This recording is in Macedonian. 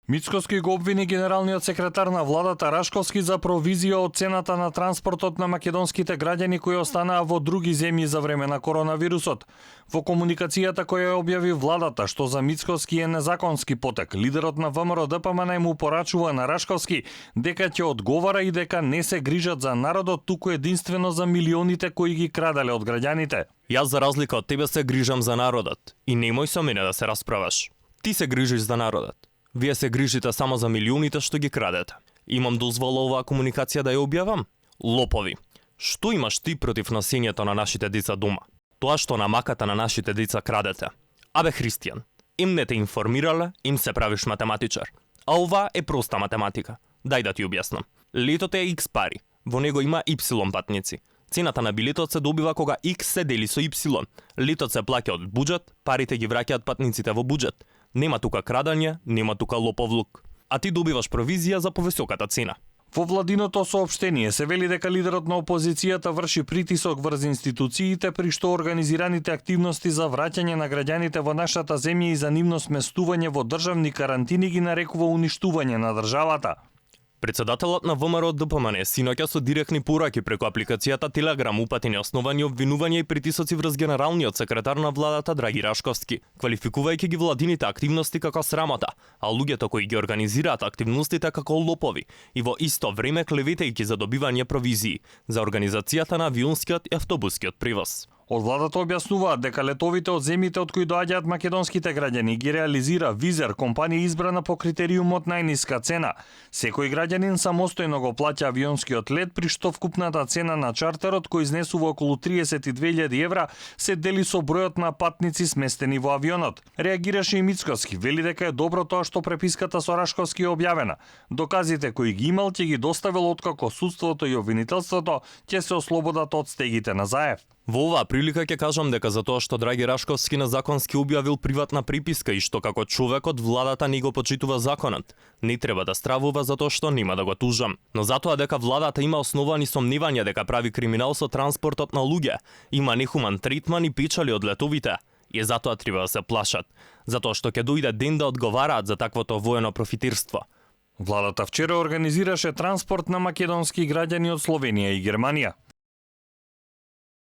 Мицкоски го обвини генералниот секретар на владата Рашковски за провизија од цената на транспортот на македонските граѓани кои останаа во други земји за време на коронавирусот. Во комуникацијата која ја објави владата, што за Мицкоски е незаконски потек, лидерот на ВМРО ДПМН му порачува на Рашковски дека ќе одговара и дека не се грижат за народот, туку единствено за милионите кои ги крадале од граѓаните. Јас за разлика од тебе се грижам за народот и немој со мене да се расправаш. Ти се грижиш за народот. Вие се грижите само за милионите што ги крадете. Имам дозвола оваа комуникација да ја објавам? Лопови. Што имаш ти против носењето на нашите деца дома? Тоа што на маката на нашите деца крадете. Абе Христијан, им не те информирале, им се правиш математичар. А ова е проста математика. Дај да ти објаснам. Летот е X пари. Во него има Y патници. Цената на билетот се добива кога X се дели со Y. Летот се плаќа од буџет, парите ги враќаат патниците во буџет. Нема тука крадење, нема тука лоповлук. А ти добиваш провизија за повисоката цена. Во владиното соопштение се вели дека лидерот на опозицијата врши притисок врз институциите при што организираните активности за враќање на граѓаните во нашата земја и за нивно сместување во државни карантини ги нарекува уништување на државата. Председателот на ВМРО ДПМН синоќа со директни пораки преку апликацијата Телеграм упати неосновани обвинувања и притисоци врз генералниот секретар на владата Драги Рашковски, квалификувајќи ги владините активности како срамота, а луѓето кои ги организираат активностите како лопови и во исто време клеветајќи за добивање провизии за организацијата на авионскиот и автобускиот превоз. Од владата објаснуваат дека летовите од земјите од кои доаѓаат македонските граѓани ги реализира Визер, компанија избрана по критериумот најниска цена. Секој граѓанин самостојно го плаќа авионскиот лет, при што вкупната цена на чартерот, кој изнесува околу 32.000 евра, се дели со бројот на патници сместени во авионот. Реагираше и Мицкоски, вели дека е добро тоа што преписката со Рашковски е објавена. Доказите кои ги имал ќе ги доставил откако судството и обвинителството ќе се ослободат од стегите на Заев. Во оваа прилика ќе кажам дека за тоа што Драги Рашковски незаконски објавил приватна приписка и што како човек од владата не го почитува законот, не треба да стравува затоа што нема да го тужам. Но затоа дека владата има основани сомневања дека прави криминал со транспортот на луѓе, има нехуман третман и печали од летовите, и затоа треба да се плашат, затоа што ќе дојде ден да одговараат за таквото воено профитирство. Владата вчера организираше транспорт на македонски граѓани од Словенија и Германија.